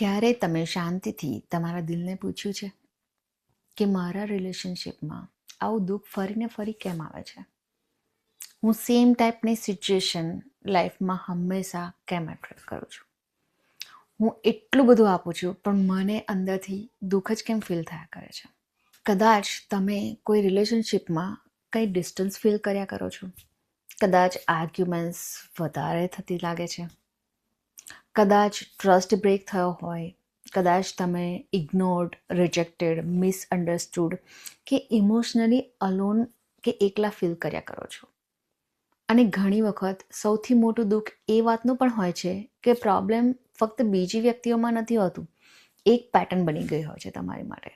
ક્યારે તમે શાંતિથી તમારા દિલને પૂછ્યું છે કે મારા રિલેશનશિપમાં આવું દુઃખ ફરીને ફરી કેમ આવે છે? હું સેમ ટાઈપની સિચ્યુએશન લાઈફમાં હંમેશા કેમ એટ્રેક્ટ કરું છું? હું એટલું બધું આપું છું પણ મને અંદરથી દુઃખ જ કેમ ફીલ થયા કરે છે? કદાચ તમે કોઈ રિલેશનશિપમાં કંઈ ડિસ્ટન્સ ફીલ કર્યા કરો છો. કદાચ આર્ગ્યુમેન્ટ્સ વધારે થતી લાગે છે. કદાચ ટ્રસ્ટ બ્રેક થયો હોય. કદાચ તમે ઇગ્નોર્ડ, રિજેક્ટેડ, મિસઅન્ડરસ્ટુડ કે ઇમોશનલી અલોન કે એકલા ફીલ કર્યા કરો છો. અને ઘણી વખત સૌથી મોટું દુઃખ એ વાતનું પણ હોય છે કે પ્રોબ્લેમ ફક્ત બીજી વ્યક્તિઓમાં નથી હોતું, એક પેટર્ન બની ગઈ હોય છે તમારી માટે,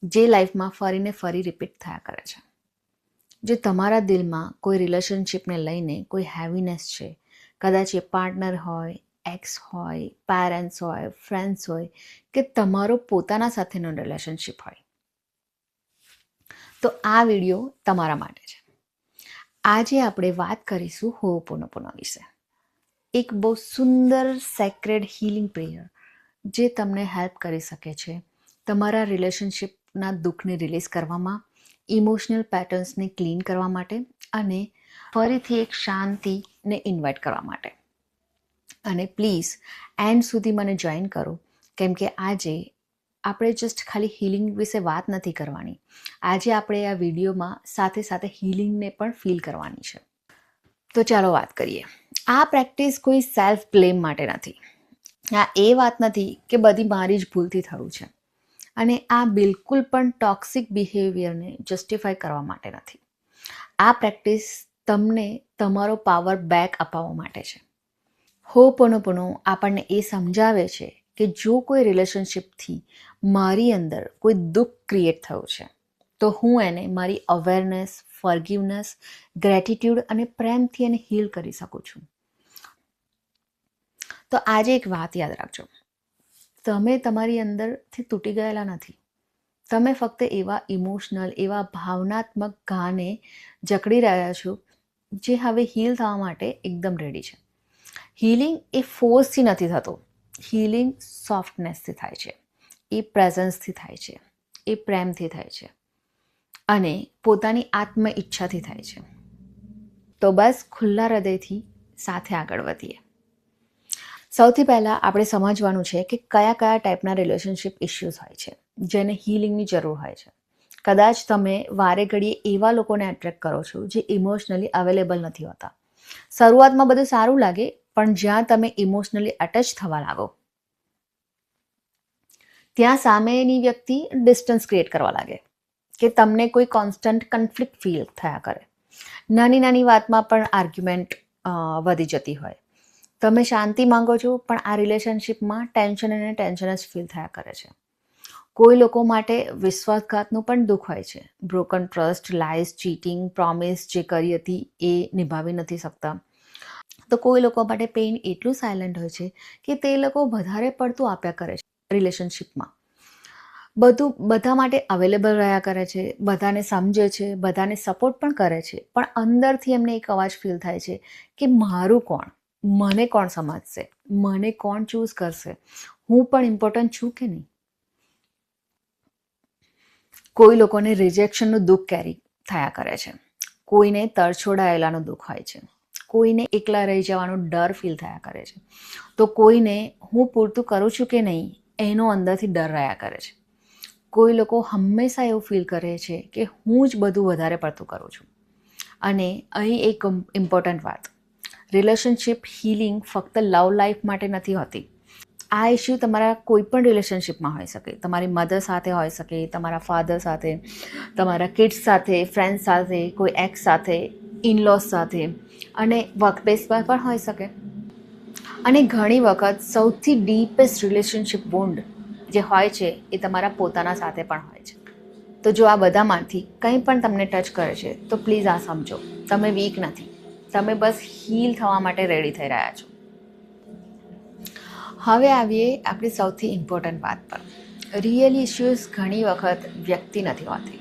જે લાઈફમાં ફરીને ફરી રિપીટ થયા કરે છે. જો તમારા દિલમાં કોઈ રિલેશનશિપને લઈને કોઈ હેવીનેસ છે, કદાચ એ પાર્ટનર હોય, એક્સ હોય, પેરેન્ટ્સ હોય, ફ્રેન્ડ્સ હોય કે તમારો પોતાના સાથેનો રિલેશનશિપ હોય, તો આ વિડીયો તમારા માટે છે. આજે આપણે વાત કરીશું હોઓપોનોપોનો વિશે. એક બહુ સુંદર સેક્રેડ હીલિંગ પ્રેયર જે તમને હેલ્પ કરી શકે છે તમારા રિલેશનશિપના દુઃખને રિલીઝ કરવામાં, ઇમોશનલ પેટર્ન્સને ક્લીન કરવા માટે અને ફરીથી એક શાંતિને ઇન્વાઇટ કરવા માટે. અને પ્લીઝ એન્ડ સુધી મને જોઈન કરો, કેમ કે આજે આપણે જસ્ટ ખાલી હીલિંગ વિશે વાત નથી કરવાની. આજે આપણે આ વિડીયોમાં સાથે સાથે હીલિંગને પણ ફીલ કરવાની છે. તો ચાલો વાત કરીએ. આ પ્રેક્ટિસ કોઈ સેલ્ફ બ્લેમ માટે નથી. આ એ વાત નથી કે બધી મારી જ ભૂલથી થયું છે. અને આ બિલકુલ પણ ટોક્સિક બિહેવિયરને જસ્ટિફાય કરવા માટે નથી. આ પ્રેક્ટિસ તમને તમારો પાવર બેક અપાવવા માટે છે. હોઓપોનોપોનો આપણને એ સમજાવે છે કે જો કોઈ રિલેશનશિપથી મારી અંદર કોઈ દુઃખ ક્રિએટ થયું છે, તો હું એને મારી અવેરનેસ, ફોરગિવનેસ, ગ્રેટિટ્યૂડ અને પ્રેમથી એને હીલ કરી શકું છું. તો આજે એક વાત યાદ રાખજો, તમે તમારી અંદરથી તૂટી ગયેલા નથી. તમે ફક્ત એવા ઇમોશનલ, એવા ભાવનાત્મક ઘાને જકડી રહ્યા છો જે હવે હીલ થવા માટે એકદમ રેડી છે. હીલિંગ એ ફોર્સથી નથી થતું. હીલિંગ સોફ્ટનેસથી થાય છે, એ પ્રેઝન્સથી થાય છે, એ પ્રેમથી થાય છે અને પોતાની આત્મ ઈચ્છાથી થાય છે. તો બસ ખુલ્લા હૃદયથી સાથે આગળ વધીએ. સૌથી પહેલાં આપણે સમજવાનું છે કે કયા કયા ટાઈપના રિલેશનશિપ ઇશ્યુઝ હોય છે જેને હીલિંગની જરૂર હોય છે. કદાચ તમે વારે ઘડીએ એવા લોકોને એટ્રેક્ટ કરો છો જે ઇમોશનલી અવેલેબલ નથી હોતા. શરૂઆતમાં બધું સારું લાગે, પણ જ્યાં તમે ઇમોશનલી અટેચ થવા લાગો ત્યાં સામેની વ્યક્તિ ડિસ્ટન્સ ક્રિએટ કરવા લાગે કે તમને કોઈ કોન્સ્ટન્ટ કન્ફ્લિક્ટ ફીલ થયા કરે. નાની નાની વાતમાં પણ આર્ગ્યુમેન્ટ વધી જતી હોય. તમે શાંતિ માંગો છો પણ આ રિલેશનશિપમાં ટેન્શન અને ટેન્શન જ ફીલ થયા કરે છે. કોઈ લોકો માટે વિશ્વાસઘાતનું પણ દુઃખ હોય છે. Broken trust, lies, cheating, promise જે કરી હતી એ નિભાવી નથી શકતા. તો કોઈ લોકો માટે પેઇન એટલું સાયલન્ટ હોય છે કે તે લોકો વધારે પડતું આપ્યા કરે છે રિલેશનશિપમાં. બધું બધા માટે અવેલેબલ રહ્યા કરે છે, બધાને સમજે છે, બધાને સપોર્ટ પણ કરે છે, પણ અંદરથી એમને એક અવાજ ફીલ થાય છે કે મારું કોણ, મને કોણ સમજશે, મને કોણ ચૂઝ કરશે, હું પણ ઇમ્પોર્ટન્ટ છું કે નહીં. કોઈ લોકોને રિજેક્શનનું દુઃખ કેરી થયા કરે છે. કોઈને તરછોડાયેલાનું દુઃખ હોય છે. કોઈને એકલા રહી જવાનો ડર ફીલ થયા કરે છે. તો કોઈને હું પૂરતું કરું છું કે નહીં એનો અંદરથી ડર રહ્યા કરે છે. કોઈ લોકો હંમેશા એવું ફીલ કરે છે કે હું જ બધું વધારે પડતું કરું છું. અને અહીં એક ઇમ્પોર્ટન્ટ વાત, રિલેશનશિપ હીલિંગ ફક્ત લવ લાઈફ માટે નથી હોતી. આ ઇશ્યુ તમારા કોઈ પણ રિલેશનશિપમાં હોઈ શકે. તમારી મધર સાથે હોઈ શકે, તમારા ફાધર સાથે, તમારા કિડ્સ સાથે, ફ્રેન્ડ સાથે, કોઈ એક્સ સાથે, ઇનલોઝ સાથે અને વર્કપ્લેસ પર પણ હોઈ શકે. અને ઘણી વખત સૌથી ડીપેસ્ટ રિલેશનશિપ બોન્ડ જે હોય છે એ તમારા પોતાના સાથે પણ હોય છે. તો જો આ બધામાંથી કંઈ પણ તમને ટચ કરે છે તો પ્લીઝ આ સમજો, તમે વીક નથી. તમે બસ હીલ થવા માટે રેડી થઈ રહ્યા છો. હવે આવીએ આપણી સૌથી ઇમ્પોર્ટન્ટ વાત પર. રિયલ ઇશ્યુઝ ઘણી વખત વ્યક્તિ નથી હોતી.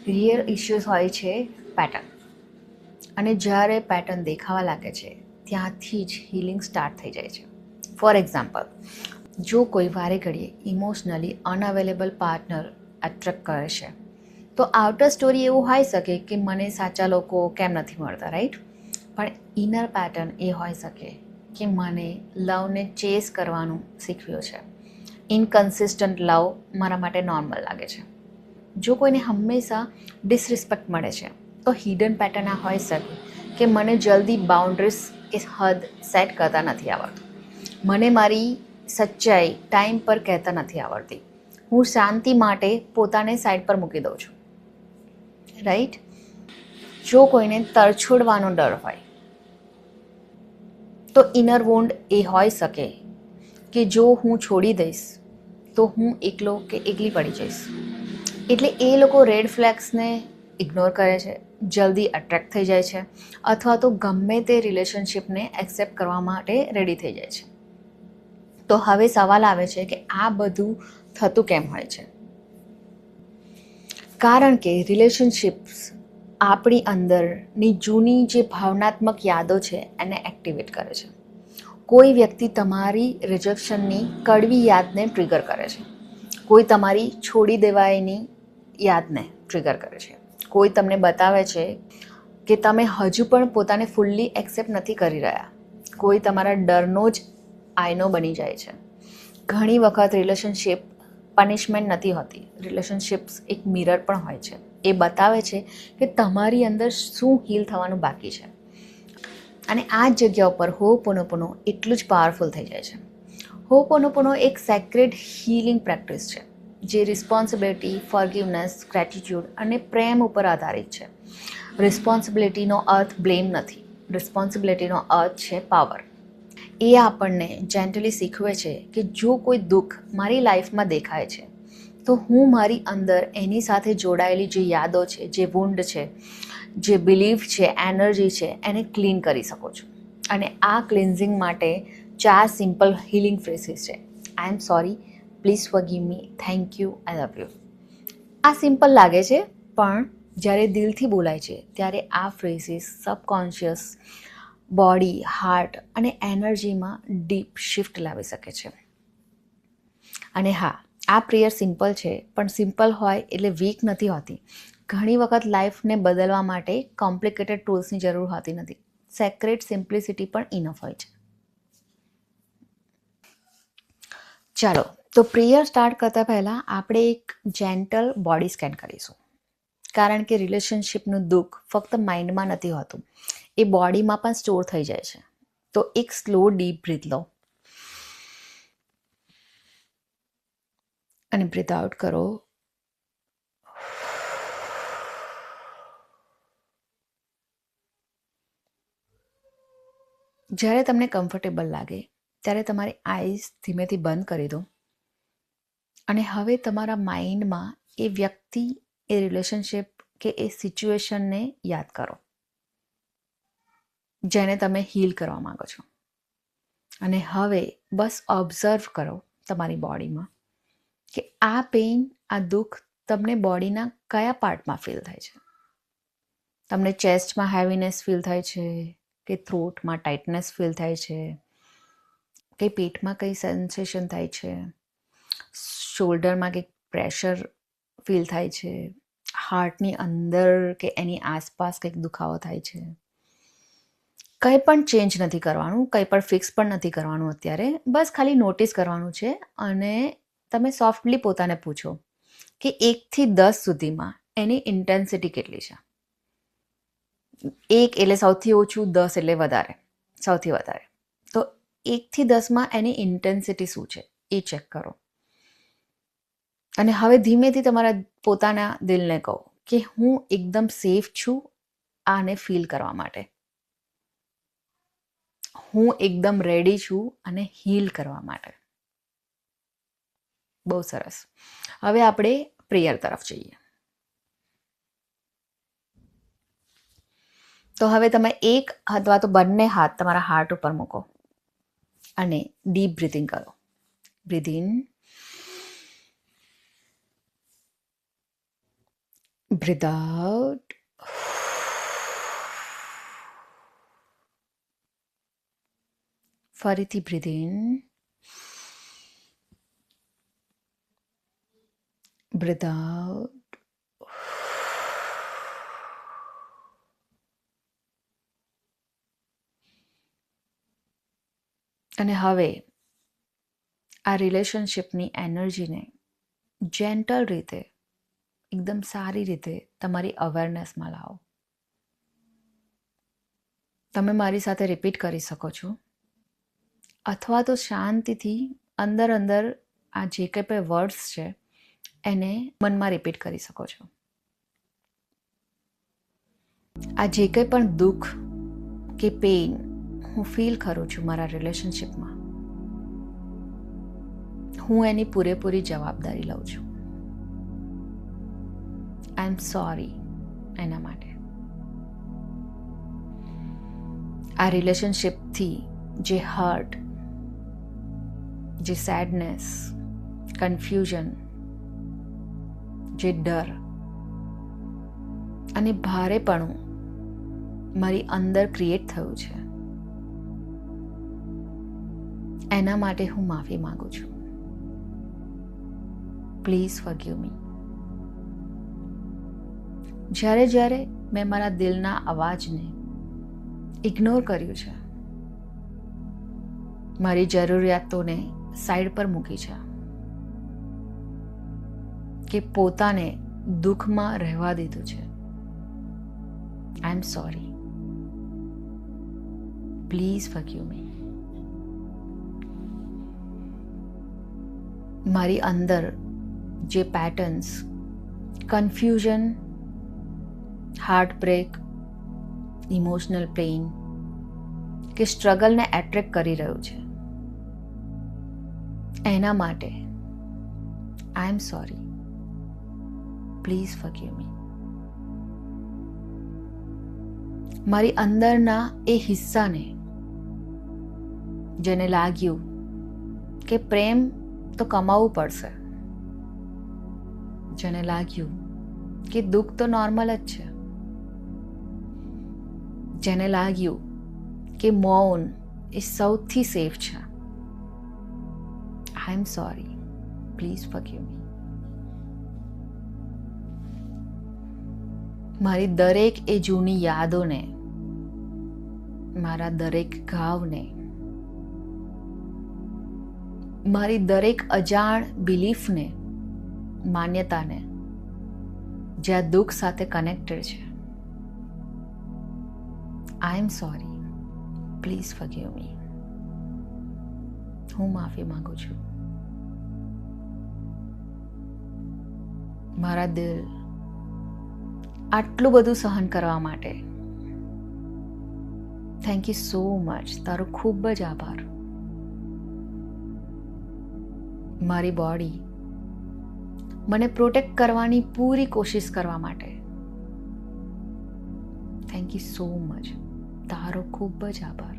રિયલ ઇશ્યુઝ હોય છે પેટર્ન. અને જ્યારે પેટર્ન દેખાવા લાગે છે ત્યાંથી જ હીલિંગ સ્ટાર્ટ થઈ જાય છે. ફોર એક્ઝામ્પલ, જો કોઈ વારે ઘડીએ ઇમોશનલી અનઅવેલેબલ પાર્ટનર એટ્રેક્ટ કરે છે, તો આઉટર સ્ટોરી એવું હોઈ શકે કે મને સાચા લોકો કેમ નથી મળતા, રાઈટ? પણ ઇનર પેટર્ન એ હોઈ શકે કે મને લવને ચેસ કરવાનું શીખવ્યો છે. ઇનકન્સિસ્ટન્ટ લવ મારા માટે નોર્મલ લાગે છે. જો કોઈને હંમેશા ડિસરિસ્પેક્ટ મળે છે, તો હિડન પેટર્ન આ હોઈ શકે કે મને જલ્દી બાઉન્ડ્રીઝ કે હદ સેટ કરતા નથી આવડતું. મને મારી સચ્ચાઈ ટાઈમ પર કહેતા નથી આવડતી. હું શાંતિ માટે પોતાને સાઈડ પર મૂકી દઉં છું, રાઈટ? જો કોઈને તરછોડવાનો ડર હોય, તો ઇનર વોન્ડ એ હોઈ શકે કે જો હું છોડી દઈશ તો હું એકલો કે એકલી પડી જઈશ. એટલે એ લોકો રેડ ફ્લેગ્સને ઇગ્નોર કરે છે, જલ્દી અટ્રેક્ટ થઈ જાય છે, અથવા તો ગમે તે રિલેશનશિપને એક્સેપ્ટ કરવા માટે રેડી થઈ જાય છે. તો હવે સવાલ આવે છે કે આ બધું થતું કેમ હોય છે? કારણ કે રિલેશનશિપ્સ આપણી અંદરની જૂની જે ભાવનાત્મક યાદો છે એને એક્ટિવેટ કરે છે. કોઈ વ્યક્તિ તમારી રિજેક્શનની કડવી યાદને ટ્રિગર કરે છે. કોઈ તમારી છોડી દેવાયની યાદને ટ્રિગર કરે છે. કોઈ તમને બતાવે છે કે તમે હજુ પણ પોતાને ફૂલ્લી એક્સેપ્ટ નથી કરી રહ્યા. કોઈ તમારા ડરનો જ આયનો બની જાય છે. ઘણી વખત રિલેશનશિપ પનિશમેન્ટ નથી હોતી. રિલેશનશિપ્સ એક મિરર પણ હોય છે. એ બતાવે છે કે તમારી અંદર શું હીલ થવાનું બાકી છે. અને આ જ જગ્યા ઉપર હોપોનોપોનો એટલું જ પાવરફુલ થઈ જાય છે. હોપોનોપોનો એક સેક્રેડ હીલિંગ પ્રેક્ટિસ છે, જે રિસ્પોન્સિબિલિટી, ફોરગિવનેસ, ગ્રેટિટ્યૂડ અને પ્રેમ ઉપર આધારિત છે. રિસ્પોન્સિબિલિટીનો અર્થ બ્લેમ નથી. રિસ્પોન્સિબિલિટીનો અર્થ છે પાવર. એ આપણને જેન્ટલી શીખવે છે કે જો કોઈ દુઃખ મારી લાઈફમાં દેખાય છે, તો હું મારી અંદર એની સાથે જોડાયેલી જે યાદો છે, જે વૂન્ડ છે, જે બિલીફ છે, એનર્જી છે, એને ક્લીન કરી શકો છો. અને આ ક્લિન્ઝિંગ માટે 4 સિમ્પલ હીલિંગ ફ્રેઝીસ છે. I am sorry, please forgive me, thank you, I love you. આ સિમ્પલ લાગે છે, પણ જ્યારે દિલથી બોલાય છે ત્યારે આ ફ્રેઝીસ સબકોન્શિયસ, બોડી, હાર્ટ અને એનર્જીમાં ડીપ શિફ્ટ લાવી શકે છે. અને હા, આ પ્રેયર સિમ્પલ છે, પણ સિમ્પલ હોય એટલે વીક નથી હોતી. ઘણી વખત લાઈફને બદલવા માટે કોમ્પ્લિકેટેડ ટૂલ્સની જરૂર હોતી નથી. સેક્રેટ સિમ્પ્લિસિટી પણ ઇનફ હોય છે. ચાલો, તો પ્રેયર સ્ટાર્ટ કરતાં પહેલાં આપણે એક જેન્ટલ બોડી સ્કેન કરીશું. કારણ કે રિલેશનશિપનું દુઃખ ફક્ત માઇન્ડમાં નથી હોતું, એ બોડીમાં પણ સ્ટોર થઈ જાય છે. તો એક સ્લો ડીપ બ્રીથ લો અને બ્રીથ આઉટ કરો. જ્યારે તમને કમ્ફર્ટેબલ લાગે ત્યારે તમારી આઈઝ ધીમેથી બંધ કરી દો. અને હવે તમારા માઇન્ડમાં એ વ્યક્તિ, એ રિલેશનશિપ કે એ સિચ્યુએશનને યાદ કરો જેને તમે હીલ કરવા માંગો છો. અને હવે બસ ઓબ્ઝર્વ કરો તમારી બોડીમાં કે આ પેઇન, આ દુઃખ તમને બોડીના કયા પાર્ટમાં ફીલ થાય છે. તમને ચેસ્ટમાં હેવીનેસ ફીલ થાય છે, કે થ્રોટમાં ટાઇટનેસ ફીલ થાય છે, કે પેટમાં કઈ સેન્સેશન થાય છે, શોલ્ડરમાં કંઈક પ્રેશર ફીલ થાય છે, હાર્ટની અંદર કે એની આસપાસ કંઈક દુખાવો થાય છે. કંઈ પણ ચેન્જ નથી કરવાનું, કંઈ પણ ફિક્સ પણ નથી કરવાનું અત્યારે. બસ ખાલી નોટિસ કરવાનું છે. અને તમે સોફ્ટલી પોતાને પૂછો કે 1 થી 10 સુધીમાં એની ઇન્ટેન્સિટી કેટલી છે. 1 એટલે સૌથી ઓછું, 10 એટલે વધારે, સૌથી વધારે. તો 1 થી 10માં એની ઇન્ટેન્સિટી શું છે એ ચેક કરો. અને હવે ધીમેથી તમારા પોતાના દિલને કહો કે હું એકદમ સેફ છું આને ફીલ કરવા માટે. હું એકદમ રેડી છું અને હીલ કરવા માટે. બહુ સરસ. હવે આપણે પ્રેયર તરફ જઈએ. તો હવે તમે એક અથવા તો બંને હાથ તમારા હાર્ટ ઉપર મૂકો અને ડીપ બ્રીથિંગ કરો. Breathe in, breathe out. ફરીથી બ્રીથ ઇન, બ્રીથ આઉટ. અને હવે આ રિલેશનશિપની એનર્જીને જેન્ટલ રીતે, એકદમ સારી રીતે તમારી અવેરનેસમાં લાવો. તમે મારી સાથે રિપીટ કરી શકો છો, અથવા તો શાંતિથી અંદર અંદર આ જે કંઈ પણ વર્ડ્સ છે એને મનમાં રિપીટ કરી શકો છો. આ જે કંઈ પણ દુઃખ કે પેઇન હું ફીલ કરું છું મારા રિલેશનશિપમાં, હું એની પૂરેપૂરી જવાબદારી લઉં છું. આઈ એમ સોરી એના માટે. આ રિલેશનશિપથી જે હર્ટ, જે સેડનેસ, કન્ફ્યુઝન, જે ડર અને ભારેપણું મારી અંદર ક્રિએટ થયું છે, એના માટે હું માફી માંગુ છું. પ્લીઝ ફોરગીવ મી. જ્યારે જ્યારે મેં મારા દિલના અવાજને ઇગ્નોર કર્યું છે, મારી જરૂરિયાતોને સાઈડ પર મૂકી છે, કે પોતાને દુઃખમાં રહેવા દીધું છે, I am sorry. Please forgive મી. મારી અંદર જે પેટર્ન્સ કન્ફ્યુઝન, હાર્ટબ્રેક, ઇમોશનલ પેઇન કે સ્ટ્રગલને એટ્રેક્ટ કરી રહ્યું છે, એના માટે આઈ એમ સોરી. પ્લીઝ ફોરગીવ મી. મારી અંદરના એ હિસ્સાને જેને લાગ્યું કે પ્રેમ તો કમાવવું પડશે, જેને લાગ્યું કે દુઃખ તો નોર્મલ જ છે, જેને લાગ્યું કે મૌન એ સૌથી સેફ છે, I am sorry. Please forgive મી. મારી દરેક એ જૂની યાદોને, મારા દરેક ઘાવને, મારી દરેક અજાણ બિલીફને, માન્યતાને જે આ દુઃખ સાથે કનેક્ટેડ છે, I am sorry. Please forgive મી. હું માફી માંગુ છું. મારા દિલ આટલું બધું સહન કરવા માટે થેન્ક યુ સો મચ. તારો ખૂબ જ આભાર. મારી બોડી મને પ્રોટેક્ટ કરવાની પૂરી કોશિશ કરવા માટે થેન્ક યુ સો મચ. તારો ખૂબ જ આભાર.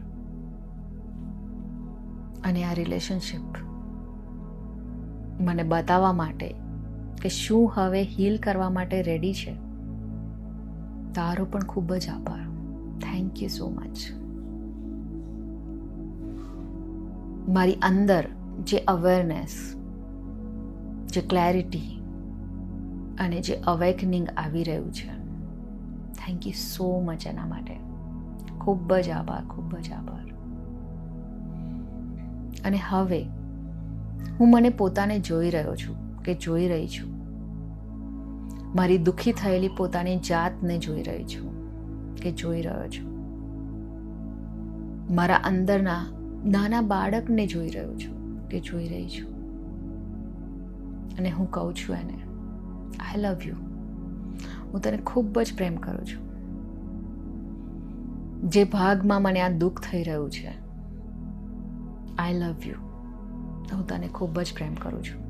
અને આ રિલેશનશિપ મને બતાવવા માટે કે શું હવે હીલ કરવા માટે રેડી છે, તારો પણ ખૂબ જ આભાર. Thank you so much. મારી અંદર જે અવેરનેસ, જે ક્લેરિટી અને જે અવેકનિંગ આવી રહ્યું છે, થેન્ક યુ સો મચ એના માટે. ખૂબ જ આભાર, ખૂબ જ આભાર. અને હવે હું મને પોતાને જોઈ રહ્યો છું કે જોઈ રહી છું. મારી દુઃખી થયેલી પોતાની જાતને જોઈ રહી છું કે જોઈ રહ્યો છું. મારા અંદરના નાના બાળકને જોઈ રહ્યો છું કે જોઈ રહી છું. અને હું કહું છું એને, આઈ લવ યુ. હું તને ખૂબ જ પ્રેમ કરું છું. જે ભાગમાં મને આ દુઃખ થઈ રહ્યું છે, આઈ લવ યુ. હું તને ખૂબ જ પ્રેમ કરું છું.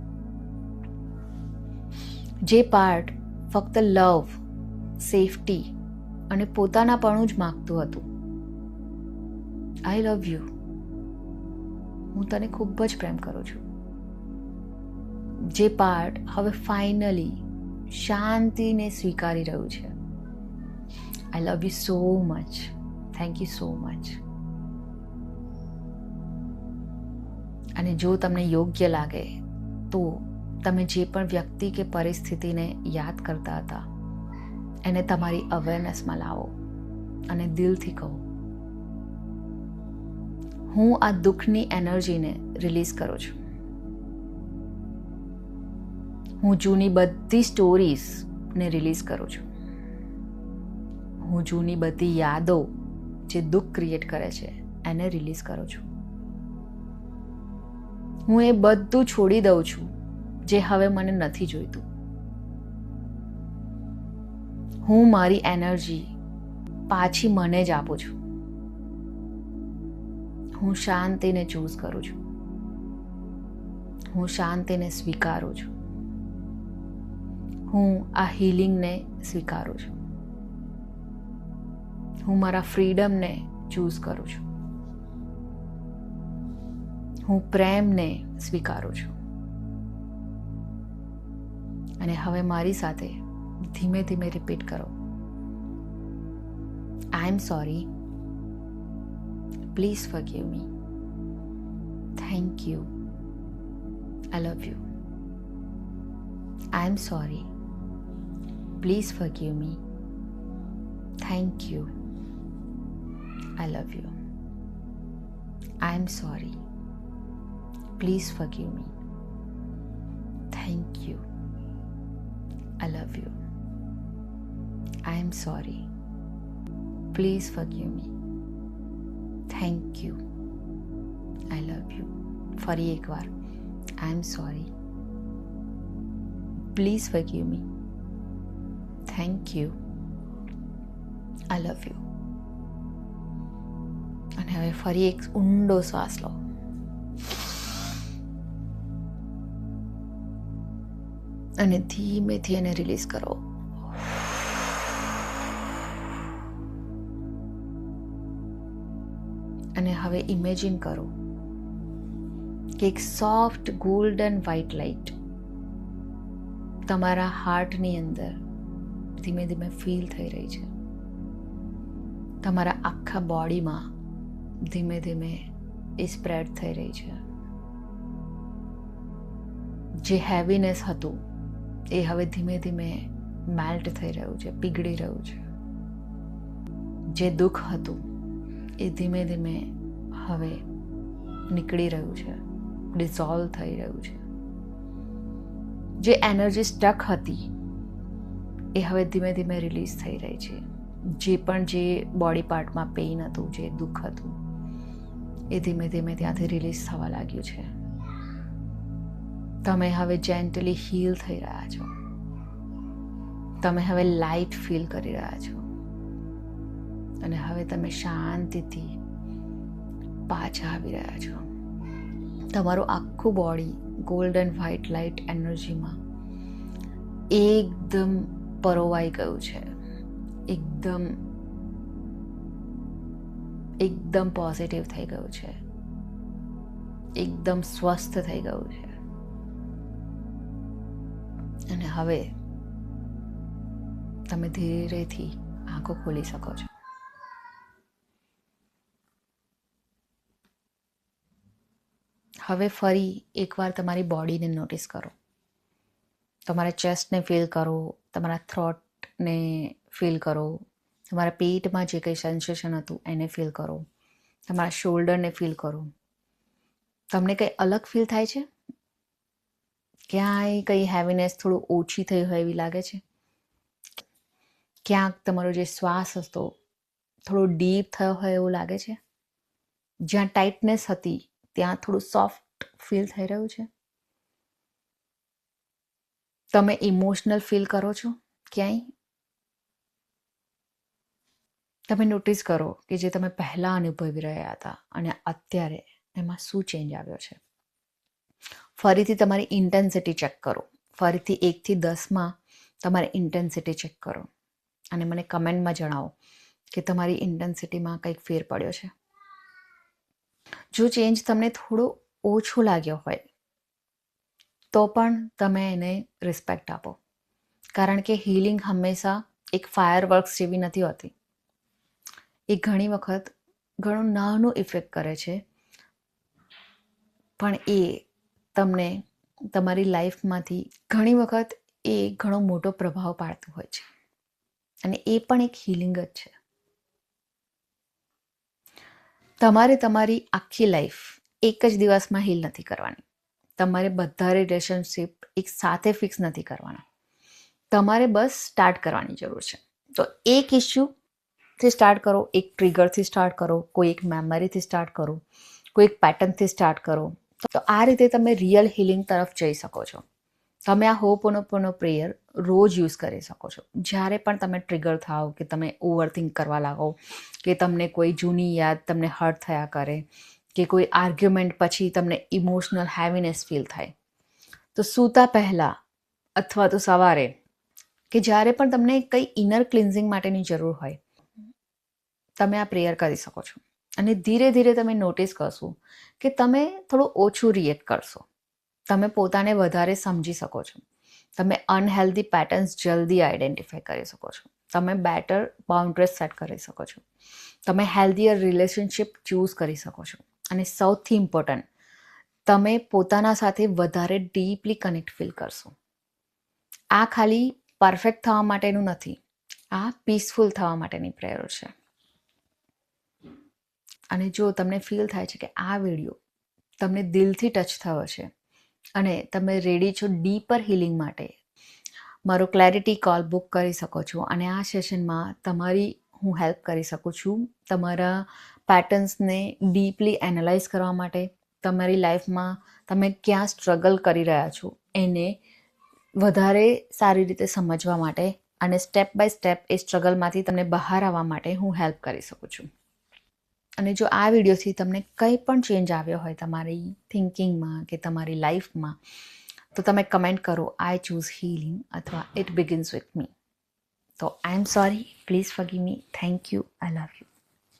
જે પાર્ટ ફક્ત લવ, સેફટી અને પોતાનાપણું જ માગતું હતું, આઈ લવ યુ. હું તને ખૂબ જ પ્રેમ કરું છું. જે પાર્ટ હવે ફાઇનલી શાંતિને સ્વીકારી રહ્યું છે, I love you so much. Thank you so much. અને જો તમને યોગ્ય લાગે તો તમે જે પણ વ્યક્તિ કે પરિસ્થિતિને યાદ કરતા હતા એને તમારી અવેરનેસમાં લાવો અને દિલથી કહો, હું આ દુઃખની એનર્જીને રિલીઝ કરું છું. હું જૂની બધી સ્ટોરીઝને રિલીઝ કરું છું. હું જૂની બધી યાદો જે દુઃખ ક્રિએટ કરે છે એને રિલીઝ કરું છું. હું એ બધું છોડી દઉં છું જે હવે મને નથી જોઈતું. હું મારી એનર્જી પાછી મને જ આપું છું. હું શાંતિને ચૂઝ કરું છું. હું શાંતિને સ્વીકારું છું. હું આ હીલિંગને સ્વીકારું છું. હું મારા ફ્રીડમને ચૂઝ કરું છું. હું પ્રેમને સ્વીકારું છું. અને હવે મારી સાથે ધીમે ધીમે રિપીટ કરો, I am sorry, please forgive me, thank you, I love you. I am sorry, please forgive me, thank you, I love you. I am sorry, please forgive me, thank you, I love you. I am sorry. Please forgive me. Thank you. I love you. ફરી એકવાર. I am sorry. Please forgive me. Thank you. I love you. અને હવે ફરી એક ઊંડો શ્વાસ લો. અને ધીમેથી એને રિલીઝ કરો. અને હવે ઇમેજિન કરો કે એક સોફ્ટ ગોલ્ડન વ્હાઇટ લાઇટ તમારા હાર્ટની અંદર ધીમે ધીમે ફીલ થઈ રહી છે. તમારા આખા બોડીમાં ધીમે ધીમે એ સ્પ્રેડ થઈ રહી છે. જે હેવીનેસ હતું એ હવે ધીમે ધીમે મેલ્ટ થઈ રહ્યું છે, પીગળી રહ્યું છે. જે દુઃખ હતું એ ધીમે ધીમે હવે નીકળી રહ્યું છે, ડિઝોલ્વ થઈ રહ્યું છે. જે એનર્જી સ્ટક હતી એ હવે ધીમે ધીમે રિલીઝ થઈ રહી છે. જે પણ જે બોડી પાર્ટમાં પેઇન હતું, જે દુઃખ હતું, એ ધીમે ધીમે ત્યાંથી રિલીઝ થવા લાગ્યું છે. તમે હવે જેન્ટલી હીલ થઈ રહ્યા છો. તમે હવે લાઇટ ફીલ કરી રહ્યા છો. અને હવે તમે શાંતિથી પાછા આવી રહ્યા છો. તમારું આખું બોડી ગોલ્ડન વ્હાઇટ લાઇટ એનર્જીમાં એકદમ પરોવાઈ ગયું છે. એકદમ પોઝિટિવ થઈ ગયું છે. એકદમ સ્વસ્થ થઈ ગયું છે. અને હવે તમે ધીરેથી આંખો ખોલી શકો છો. હવે ફરી એકવાર તમારી બોડીને નોટિસ કરો. તમારા ચેસ્ટને ફીલ કરો, તમારા થ્રોટને ફીલ કરો, તમારા પેટમાં જે કંઈ સેન્સેશન હતું એને ફીલ કરો, તમારા શોલ્ડરને ફીલ કરો. તમને કંઈ અલગ ફીલ થાય છે? ક્યાંય કંઈ હેવીનેસ થોડું ઓછી થઈ હોય એવી લાગે છે? ક્યાંક તમારો જે શ્વાસ હતો થોડો ડીપ થયો હોય એવું લાગે છે? જ્યાં ટાઇટનેસ હતી ત્યાં થોડું સોફ્ટ ફીલ થઈ રહ્યું છે? તમે ઇમોશનલ ફીલ કરો છો ક્યાંય? તમે નોટિસ કરો કે જે તમે પહેલાં અનુભવી રહ્યા હતા અને અત્યારે એમાં શું ચેન્જ આવ્યો છે. ફરીથી તમારી ઇન્ટેન્સિટી ચેક કરો. ફરીથી 1 થી 10માં તમારી ઇન્ટેન્સિટી ચેક કરો અને મને કમેન્ટમાં જણાવો કે તમારી ઇન્ટેન્સિટીમાં કંઈક ફેર પડ્યો છે. જો ચેન્જ તમને થોડો ઓછો લાગ્યો હોય તો પણ તમે એને રિસ્પેક્ટ આપો. કારણ કે હીલિંગ હંમેશા એક ફાયરવર્ક્સ જેવી નથી હોતી. એ ઘણી વખત ઘણું નાનું ઇફેક્ટ કરે છે, પણ એ તમને તમારી લાઈફમાંથી ઘણી વખત એ ઘણો મોટો પ્રભાવ પાડતું હોય છે, અને એ પણ એક હિલિંગ જ છે. તમારે તમારી આખી લાઈફ એક જ દિવસમાં હીલ નથી કરવાની. તમારે બધા રિલેશનશિપ એક સાથે ફિક્સ નથી કરવાના. તમારે બસ સ્ટાર્ટ કરવાની જરૂર છે. તો એક ઇશ્યુથી સ્ટાર્ટ કરો, એક ટ્રિગરથી સ્ટાર્ટ કરો, કોઈ એક મેમરીથી સ્ટાર્ટ કરો, કોઈ એક પેટર્નથી સ્ટાર્ટ કરો. તો આ રીતે તમે રિયલ હિલિંગ તરફ જઈ શકો છો. તમે આ હોપોનોપોનો પ્રેયર રોજ યુઝ કરી શકો છો. જ્યારે પણ તમે ટ્રિગર થાઓ, કે તમે ઓવરથિંક કરવા લાગો, કે તમને કોઈ જૂની યાદ તમને હર્ટ થયા કરે, કે કોઈ આર્ગ્યુમેન્ટ પછી તમને ઇમોશનલ હેવીનેસ ફીલ થાય, તો સૂતા પહેલાં અથવા તો સવારે, કે જ્યારે પણ તમને કંઈ ઇનર ક્લિન્ઝિંગ માટેની જરૂર હોય, તમે આ પ્રેયર કરી શકો છો. અને ધીરે ધીરે તમે નોટિસ કરશો કે તમે થોડું ઓછું રિએક્ટ કરશો. તમે પોતાને વધારે સમજી શકો છો. તમે અનહેલ્ધી પેટર્ન્સ જલ્દી આઈડેન્ટિફાઈ કરી શકો છો. તમે બેટર બાઉન્ડ્રીઝ સેટ કરી શકો છો. તમે હેલ્ધીયર રિલેશનશિપ ચૂઝ કરી શકો છો. અને સૌથી ઇમ્પોર્ટન્ટ, તમે પોતાના સાથે વધારે ડીપલી કનેક્ટ ફીલ કરશો. આ ખાલી પરફેક્ટ થવા માટેનું નથી, આ પીસફુલ થવા માટેની પ્રેયર છે. અને જો તમને ફીલ થાય છે કે આ વિડીયો તમને દિલથી ટચ થયો છે અને તમે રેડી છો ડીપર હિલિંગ માટે, મારો ક્લેરિટી કોલ બુક કરી શકો છો. અને આ સેશનમાં તમારી હું હેલ્પ કરી શકું છું તમારા પેટર્ન્સને ડીપલી એનાલાઇઝ કરવા માટે, તમારી લાઈફમાં તમે ક્યાં સ્ટ્રગલ કરી રહ્યા છો એને વધારે સારી રીતે સમજવા માટે, અને સ્ટેપ બાય સ્ટેપ એ સ્ટ્રગલમાંથી તમને બહાર આવવા માટે હું હેલ્પ કરી શકું છું. અને જો આ વિડીયોથી તમને કંઈ પણ ચેન્જ આવ્યો હોય તમારી થિંકિંગમાં કે તમારી લાઈફમાં, તો તમે કમેન્ટ કરો, આઈ ચૂઝ હીલિંગ, અથવા ઇટ બિગિન્સ વિથ મી. તો I am sorry, please forgive me. Thank you, I love you.